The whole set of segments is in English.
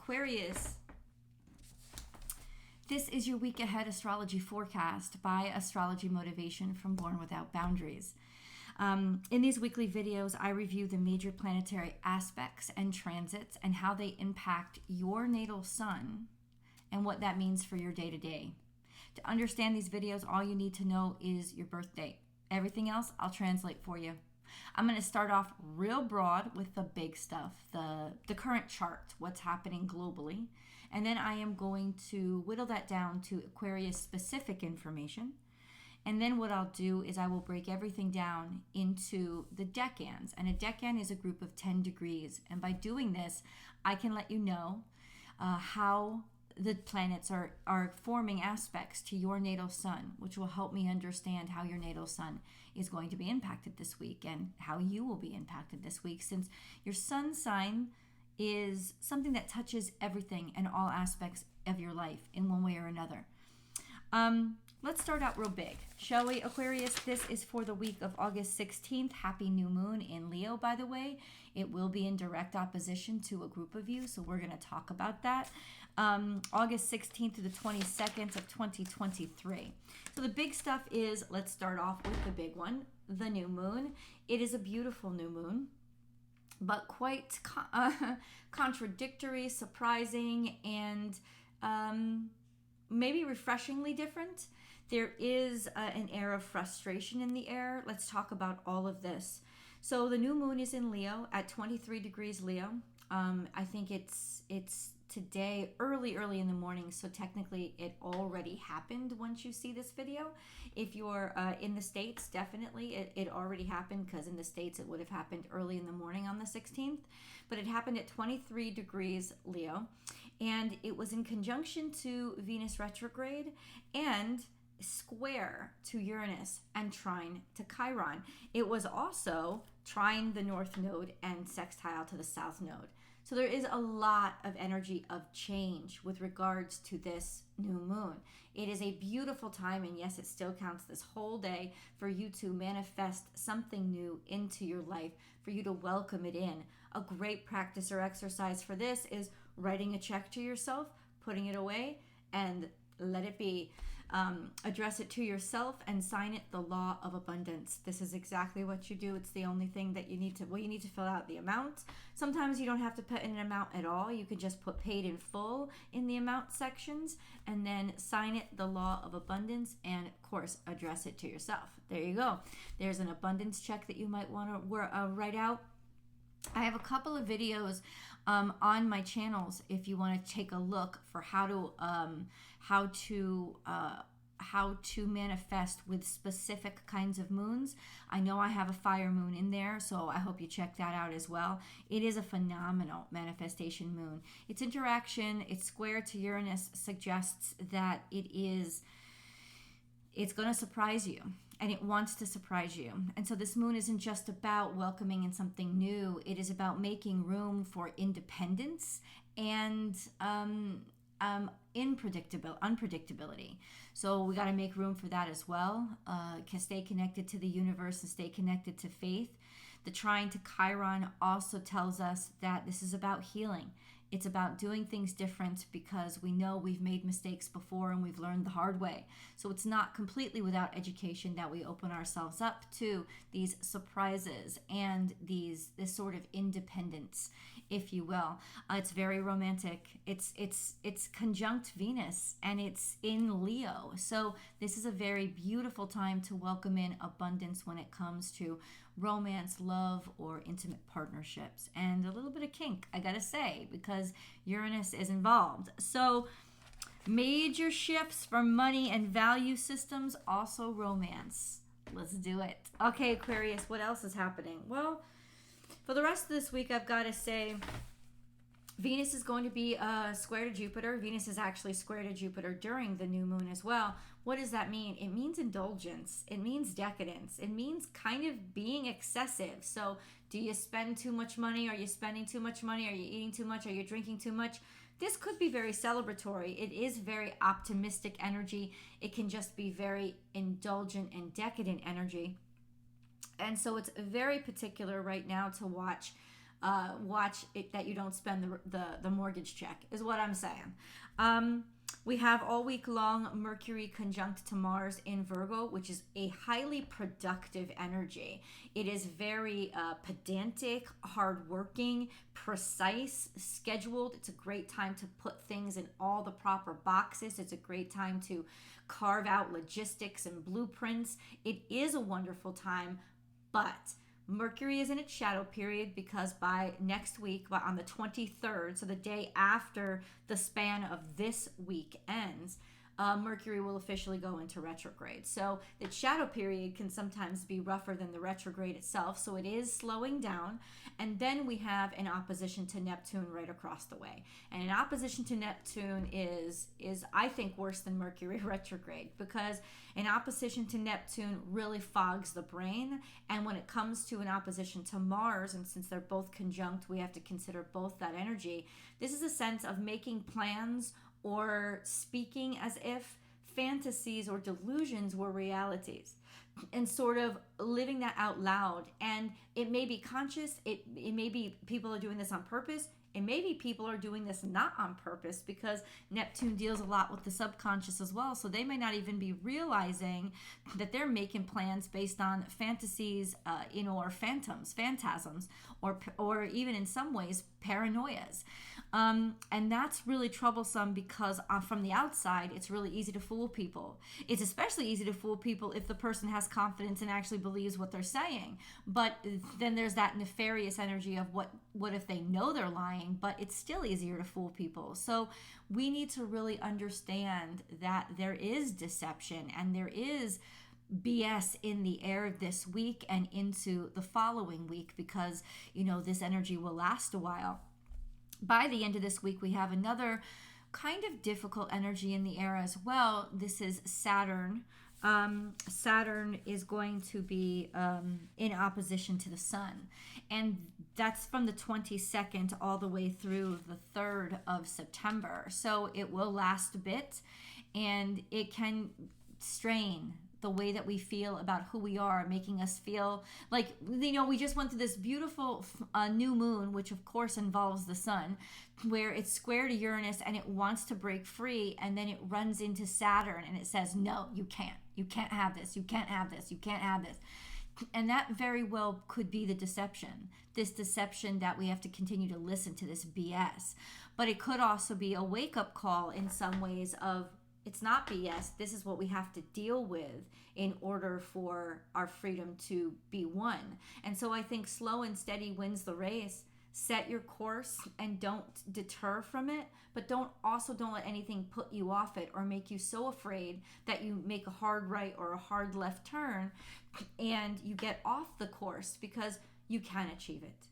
Aquarius, this is your week ahead astrology forecast by Astrology Motivation from Born Without Boundaries. In these weekly videos, I review the major planetary aspects and transits and how they impact your natal sun and what that means for your day-to-day. To understand these videos, all you need to know is your birth date. Everything else, I'll translate for you. I'm going to start off real broad with the big stuff, the current chart, what's happening globally. And then I am going to whittle that down to Aquarius specific information. And then what I'll do is I will break everything down into the decans. And a decan is a group of 10 degrees. And by doing this, I can let you know how the planets are forming aspects to your natal sun, which will help me understand how your natal sun is going to be impacted this week and how you will be impacted this week, since your sun sign is something that touches everything and all aspects of your life in one way or another. Let's start out real big, shall we, Aquarius? This is for the week of August 16th. Happy new moon in Leo, by the way. It will be in direct opposition to a group of you, so we're going to talk about that. August 16th to the 22nd of 2023. So the big stuff is, let's start off with the big one, the new moon. It is a beautiful new moon, but quite contradictory, surprising, and maybe refreshingly different. There is an air of frustration in the air. Let's talk about all of this. So the new moon is in Leo at 23 degrees Leo. I think it's today, early in the morning, so technically it already happened once you see this video. If you're in the States, definitely it already happened, because in the States it would have happened early in the morning on the 16th. But it happened at 23 degrees Leo, and it was in conjunction to Venus retrograde and square to Uranus and trine to Chiron. It was also trine the north node and sextile to the south node. So there is a lot of energy of change with regards to this new moon. It is a beautiful time, and yes, it still counts this whole day for you to manifest something new into your life, for you to welcome it in. A great practice or exercise for this is writing a check to yourself, putting it away, and let it be. Address it to yourself and sign it the law of abundance. This is exactly what you do. It's the only thing that you need to, you need to fill out the amount. Sometimes you don't have to put in an amount at all. You can just put paid in full in the amount sections and then sign it the law of abundance, and of course address it to yourself. There you go. There's an abundance check that you might want to write out. I have a couple of videos on my channels if you want to take a look for how to manifest with specific kinds of moons. I know I have a fire moon in there, so I hope you check that out as well. It is a phenomenal manifestation moon. Its interaction, its square to Uranus, suggests that it's going to surprise you. And it wants to surprise you. And so this moon isn't just about welcoming in something new. It is about making room for independence and unpredictability. So we got to make room for that as well. Stay connected to the universe and stay connected to faith. The trine to Chiron also tells us that this is about healing. It's about doing things different because we know we've made mistakes before and we've learned the hard way. So it's not completely without education that we open ourselves up to these surprises and this sort of independence, if you will. It's very romantic. It's conjunct Venus and it's in Leo. So this is a very beautiful time to welcome in abundance when it comes to romance, love, or intimate partnerships, and a little bit of kink, I gotta say, because Uranus is involved. So major shifts for money and value systems, also romance. Let's do it. Okay, Aquarius, what else is happening? Well, for the rest of this week, I've got to say Venus is going to be square to Jupiter. Venus is actually square to Jupiter during the new moon as well. What does that mean? It means indulgence. It means decadence. It means kind of being excessive. So do you spend too much money? Are you spending too much money? Are you eating too much? Are you drinking too much? This could be very celebratory. It is very optimistic energy. It can just be very indulgent and decadent energy. And so it's very particular right now to watch watch it, that you don't spend the mortgage check, is what I'm saying. We have all week long Mercury conjunct to Mars in Virgo, which is a highly productive energy. It is very pedantic, hardworking, precise, scheduled. It's a great time to put things in all the proper boxes. It's a great time to carve out logistics and blueprints. It is a wonderful time, but Mercury is in its shadow period because by next week, on the 23rd, so the day after the span of this week ends, Mercury will officially go into retrograde. So the shadow period can sometimes be rougher than the retrograde itself, so it is slowing down. And then we have an opposition to Neptune right across the way. And an opposition to Neptune is I think, worse than Mercury retrograde, because an opposition to Neptune really fogs the brain. And when it comes to an opposition to Mars, and since they're both conjunct, we have to consider both that energy. This is a sense of making plans or speaking as if fantasies or delusions were realities, and sort of living that out loud. And it may be conscious, it may be people are doing this on purpose, and maybe people are doing this not on purpose, because Neptune deals a lot with the subconscious as well. So they may not even be realizing that they're making plans based on fantasies, or phantasms, or even in some ways paranoias. And that's really troublesome because from the outside, it's really easy to fool people. It's especially easy to fool people if the person has confidence and actually believes what they're saying. But then there's that nefarious energy of what if they know they're lying, but it's still easier to fool people. So we need to really understand that there is deception and there is BS in the air this week and into the following week, because, this energy will last a while. By the end of this week, we have another kind of difficult energy in the air as well. This is Saturn. Saturn is going to be in opposition to the Sun. And that's from the 22nd all the way through the 3rd of September. So it will last a bit, and it can strain the way that we feel about who we are, making us feel like, we just went through this beautiful new moon, which of course involves the Sun, where it's square to Uranus and it wants to break free, and then it runs into Saturn and it says, no, you can't have this, you can't have this, you can't have this. And that very well could be the deception, this deception that we have to continue to listen to this BS. But it could also be a wake-up call in some ways of, it's not BS. This is what we have to deal with in order for our freedom to be won. And so I think slow and steady wins the race. Set your course and don't deter from it, but don't let anything put you off it or make you so afraid that you make a hard right or a hard left turn and you get off the course, because you can achieve it.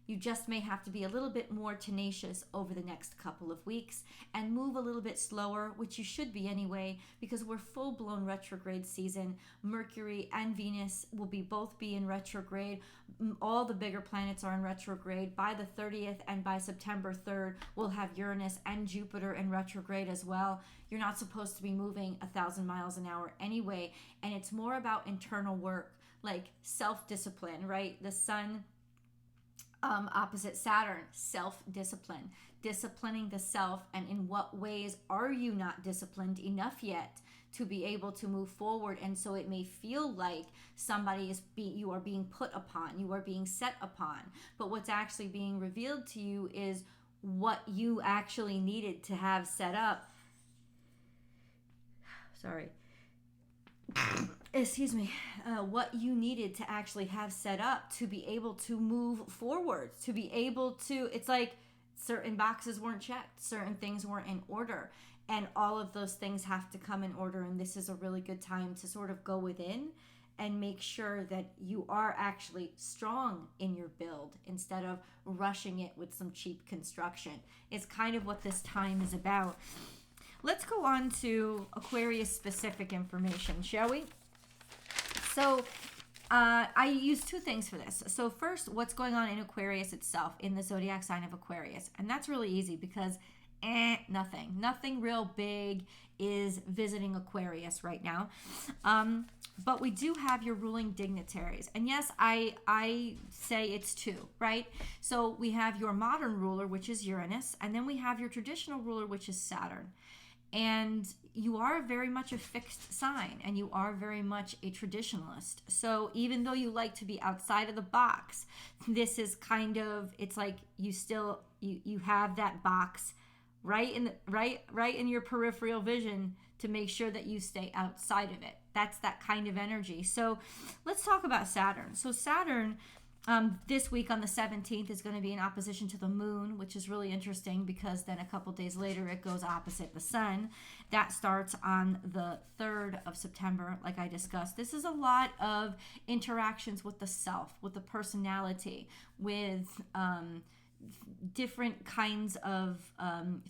You just may have to be a little bit more tenacious over the next couple of weeks and move a little bit slower, which you should be anyway, because we're full-blown retrograde season. Mercury and Venus will both be in retrograde. All the bigger planets are in retrograde. By the 30th and by September 3rd, we'll have Uranus and Jupiter in retrograde as well. You're not supposed to be moving 1,000 miles an hour anyway, and it's more about internal work, like self-discipline, right? The Sun opposite Saturn, self-discipline, disciplining the self. And in what ways are you not disciplined enough yet to be able to move forward? And so it may feel like you are being put upon, you are being set upon, but what's actually being revealed to you is what you actually needed to have set up. Sorry. Excuse me, what you needed to actually have set up to be able to move forward, to be able to, it's like certain boxes weren't checked, certain things weren't in order, and all of those things have to come in order. And this is a really good time to sort of go within and make sure that you are actually strong in your build instead of rushing it with some cheap construction. It's kind of what this time is about. Let's go on to Aquarius specific information, shall we? So I use two things for this. So first, what's going on in Aquarius itself, in the zodiac sign of Aquarius. And that's really easy because Nothing real big is visiting Aquarius right now. But we do have your ruling dignitaries. And yes, I say it's two, right? So we have your modern ruler, which is Uranus, and then we have your traditional ruler, which is Saturn. And you are very much a fixed sign, and you are very much a traditionalist. So even though you like to be outside of the box, this is kind of, it's like you still, you have that box right in your peripheral vision to make sure that you stay outside of it. That's that kind of energy. So let's talk about Saturn. So Saturn, this week on the 17th is going to be in opposition to the moon, which is really interesting because then a couple days later it goes opposite the sun. That starts on the 3rd of September, like I discussed. This is a lot of interactions with the self, with the personality, with different kinds of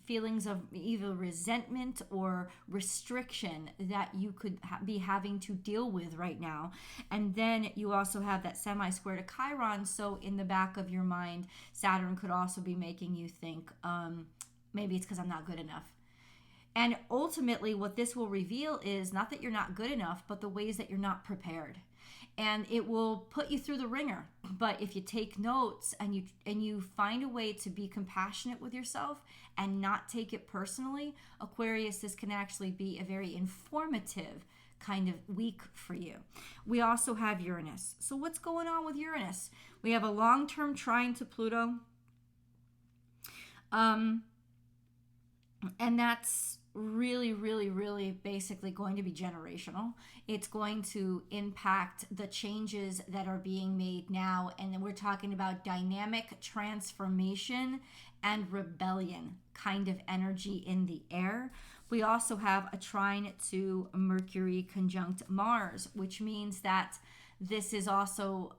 feelings of either resentment or restriction that you could be having to deal with right now. And then you also have that semi-square to Chiron, so in the back of your mind, Saturn could also be making you think, maybe it's because I'm not good enough. And ultimately, what this will reveal is not that you're not good enough, but the ways that you're not prepared. And it will put you through the ringer. But if you take notes and you find a way to be compassionate with yourself and not take it personally, Aquarius, this can actually be a very informative kind of week for you. We also have Uranus. So what's going on with Uranus? We have a long-term trine to Pluto. And that's really basically going to be generational. It's going to impact the changes that are being made now. And then we're talking about dynamic transformation and rebellion kind of energy in the air. We also have a trine to Mercury conjunct Mars, which means that this is also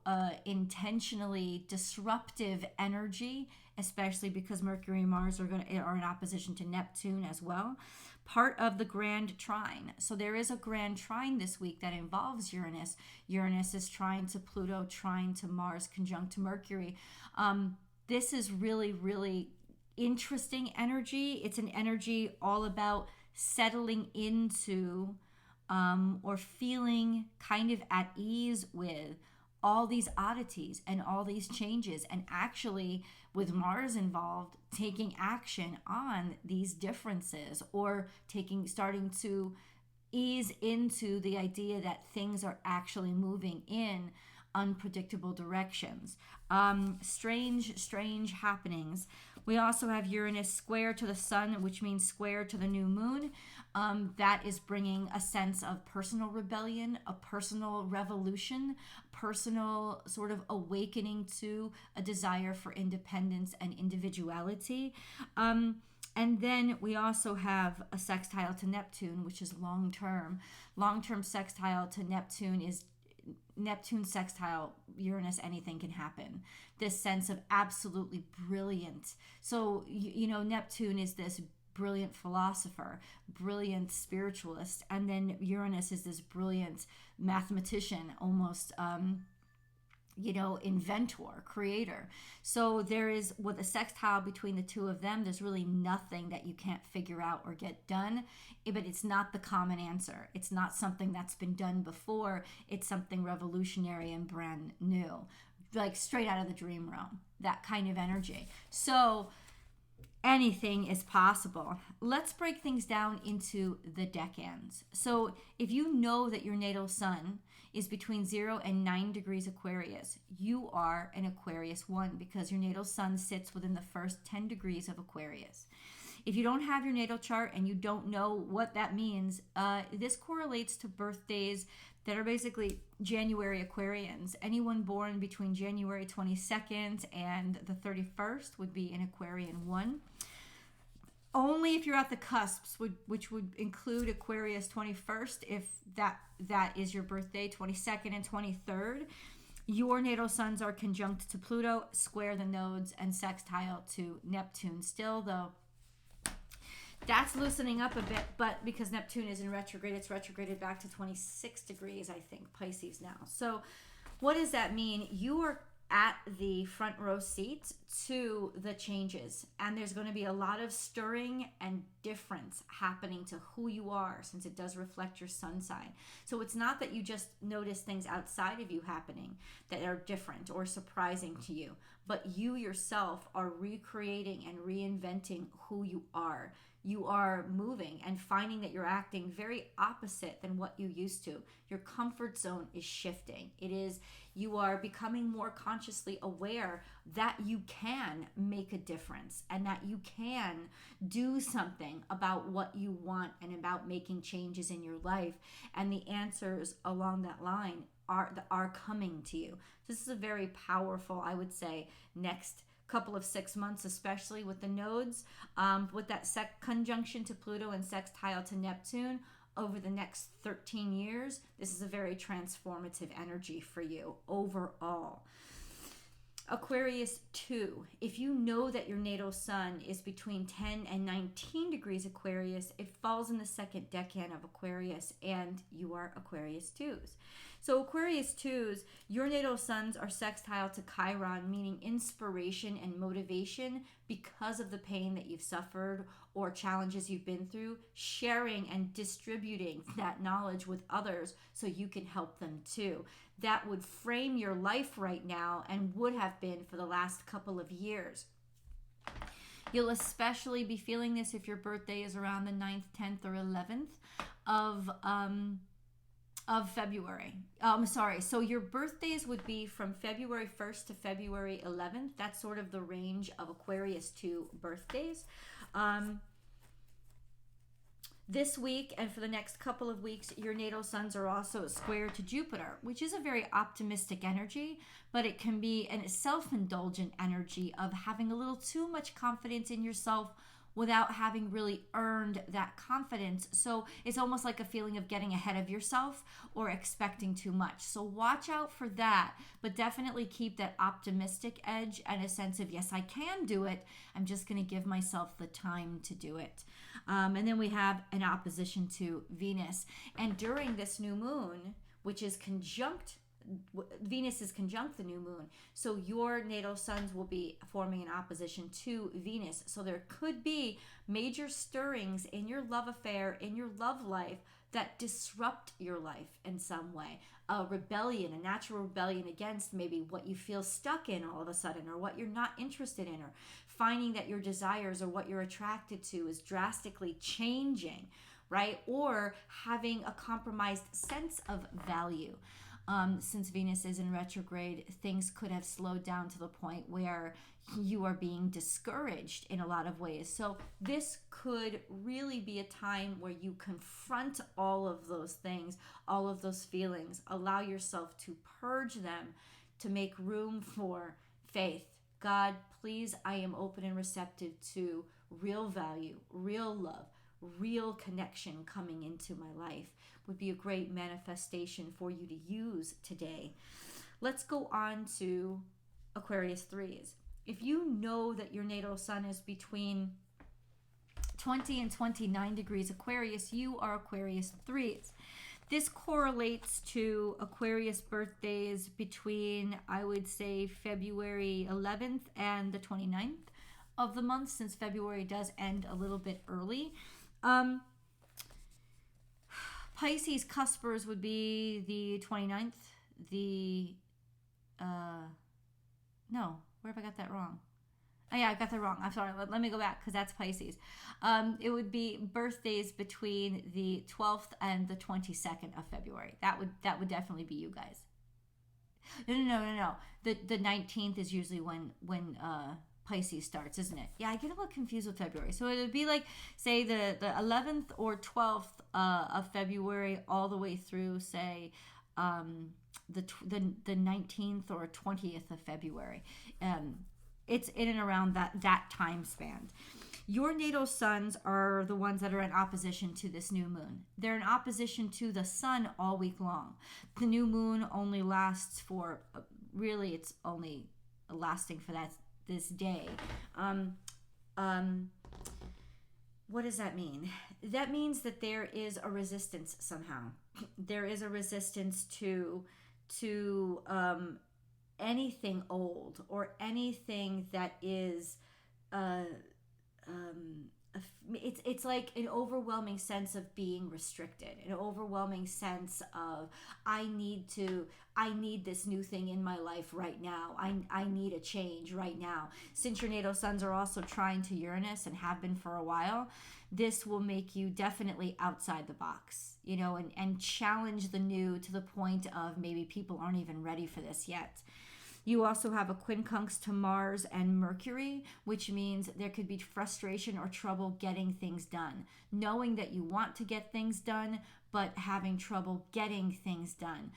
intentionally disruptive energy, especially because Mercury and Mars are in opposition to Neptune as well. Part of the grand trine. So there is a grand trine this week that involves Uranus. Uranus is trine to Pluto, trine to Mars, conjunct to Mercury. This is really interesting energy. It's an energy all about settling into or feeling kind of at ease with all these oddities and all these changes, and actually with Mars involved, taking action on these differences or starting to ease into the idea that things are actually moving in unpredictable directions. Strange happenings. We also have Uranus square to the sun, which means square to the new moon. That is bringing a sense of personal rebellion, a personal revolution, personal sort of awakening to a desire for independence and individuality. And then we also have a sextile to Neptune, which is long-term. Long-term sextile to Neptune is Neptune sextile Uranus, anything can happen. This sense of absolutely brilliant. So, Neptune is this brilliant philosopher, brilliant spiritualist, and then Uranus is this brilliant mathematician, almost, inventor, creator. So there is, with a sextile between the two of them, there's really nothing that you can't figure out or get done, but it's not the common answer. It's not something that's been done before. It's something revolutionary and brand new, like straight out of the dream realm, that kind of energy. So anything is possible. Let's break things down into the decans. So if you know that your natal sun is between 0 and 9 degrees Aquarius, you are an Aquarius 1 because your natal sun sits within the first 10 degrees of Aquarius. If you don't have your natal chart and you don't know what that means, this correlates to birthdays that are basically January Aquarians. Anyone born between January 22nd and the 31st would be an Aquarian 1. Only if you're at the cusps, which would include Aquarius 21st, if that is your birthday, 22nd and 23rd. Your natal suns are conjunct to Pluto, square the nodes, and sextile to Neptune still, though that's loosening up a bit, but because Neptune is in retrograde, it's retrograded back to 26 degrees, I think, Pisces now. So what does that mean? You are at the front row seat to the changes, and there's going to be a lot of stirring and difference happening to who you are, since it does reflect your sun sign. So it's not that you just notice things outside of you happening that are different or surprising to you, but you yourself are recreating and reinventing who you are. You are moving and finding that you're acting very opposite than what you used to. Your comfort zone is shifting. You are becoming more consciously aware that you can make a difference and that you can do something about what you want and about making changes in your life. And the answers along that line are coming to you. This is a very powerful, I would say, next couple of 6 months, especially with the nodes, with that conjunction to Pluto and sextile to Neptune over the next 13 years. This is a very transformative energy for you overall. Aquarius 2, if you know that your natal sun is between 10 and 19 degrees Aquarius, it falls in the second decan of Aquarius, and you are Aquarius 2s. So Aquarius 2s, your natal suns are sextile to Chiron, meaning inspiration and motivation because of the pain that you've suffered or challenges you've been through, sharing and distributing that knowledge with others so you can help them too. That would frame your life right now and would have been for the last couple of years. You'll especially be feeling this if your birthday is around the 9th, 10th, or 11th of February. So your birthdays would be from February 1st to February 11th. That's sort of the range of Aquarius 2 birthdays. This week and for the next couple of weeks, your natal suns are also square to Jupiter, which is a very optimistic energy, but it can be a self-indulgent energy of having a little too much confidence in yourself without having really earned that confidence. So it's almost like a feeling of getting ahead of yourself or expecting too much. So watch out for that, but definitely keep that optimistic edge and a sense of, yes, I can do it. I'm just going to give myself the time to do it. And then we have an opposition to Venus. And during this new moon, which is Venus is conjunct the new moon. So your natal suns will be forming an opposition to Venus. So there could be major stirrings in your love affair, in your love life, that disrupt your life in some way. A rebellion, a natural rebellion against maybe what you feel stuck in all of a sudden, or what you're not interested in, or finding that your desires or what you're attracted to is drastically changing, right? Or having a compromised sense of value. Since Venus is in retrograde, things could have slowed down to the point where you are being discouraged in a lot of ways. So this could really be a time where you confront all of those things, all of those feelings, allow yourself to purge them to make room for faith. God, please, I am open and receptive to real value, real love, real connection coming into my life. Would be a great manifestation for you to use today. Let's go on to Aquarius 3s. If you know that your natal sun is between 20 and 29 degrees Aquarius, you are Aquarius 3s. This correlates to Aquarius birthdays between, I would say, February 11th and the 29th of the month, since February does end a little bit early. Pisces cuspers would be the 29th, no, where have I got that wrong? Oh yeah, I got that wrong. I'm sorry. Let me go back, because that's Pisces. It would be birthdays between the 12th and the 22nd of February. That would definitely be you guys. No. The 19th is usually when Pisces starts, isn't it? Yeah, I get a little confused with February. So it would be like, say, the 11th or 12th of February all the way through, say, the 19th or 20th of February. It's in and around that time span. Your natal suns are the ones that are in opposition to this new moon. They're in opposition to the sun all week long. The new moon only lasts for, really, it's only lasting for this day. What does that mean? That means that there is a resistance somehow. There is a resistance to anything old or anything that is it's like an overwhelming sense of being restricted, an overwhelming sense of I need this new thing in my life right now. I need a change right now. Since your natal suns are also trying to Uranus and have been for a while, this will make you definitely outside the box, you know, and challenge the new to the point of maybe people aren't even ready for this yet. You also have a quincunx to Mars and Mercury, which means there could be frustration or trouble getting things done. Knowing that you want to get things done, but having trouble getting things done.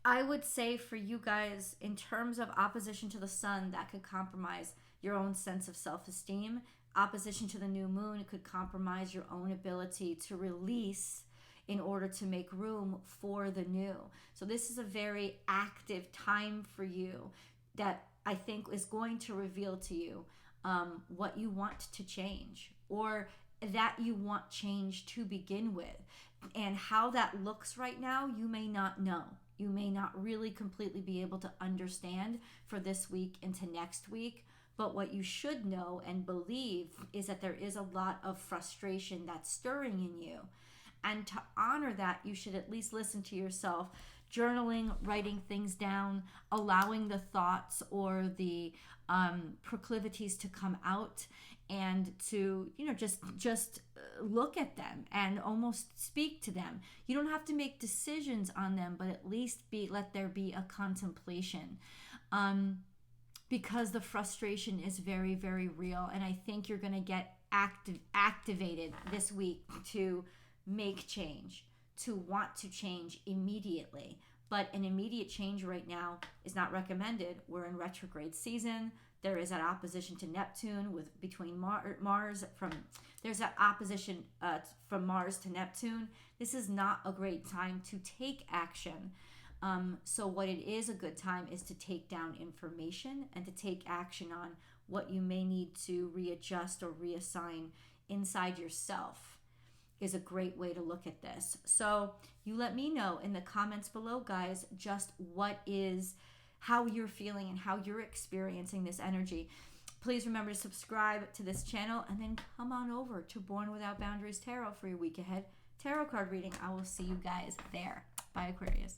I would say for you guys, in terms of opposition to the sun, that could compromise your own sense of self-esteem. Opposition to the new moon could compromise your own ability to release in order to make room for the new. So this is a very active time for you that I think is going to reveal to you what you want to change, or that you want change to begin with. And how that looks right now, you may not know. You may not really completely be able to understand for this week into next week. But what you should know and believe is that there is a lot of frustration that's stirring in you. And to honor that, you should at least listen to yourself, journaling, writing things down, allowing the thoughts or the proclivities to come out, and to, you know, just look at them and almost speak to them. You don't have to make decisions on them, but at least let there be a contemplation. Because the frustration is very, very real. And I think you're going to get activated this week to make change, to want to change immediately. But an immediate change right now is not recommended. We're in retrograde season. There is that opposition to Neptune between Mars there's that opposition from Mars to Neptune. This is not a great time to take action. So what it is a good time is to take down information and to take action on what you may need to readjust or reassign inside yourself. Is a great way to look at this. So you let me know in the comments below, guys, just how you're feeling and how you're experiencing this energy. Please remember to subscribe to this channel, and then come on over to Born Without Boundaries Tarot for your week ahead tarot card reading. I will see you guys there. Bye, Aquarius.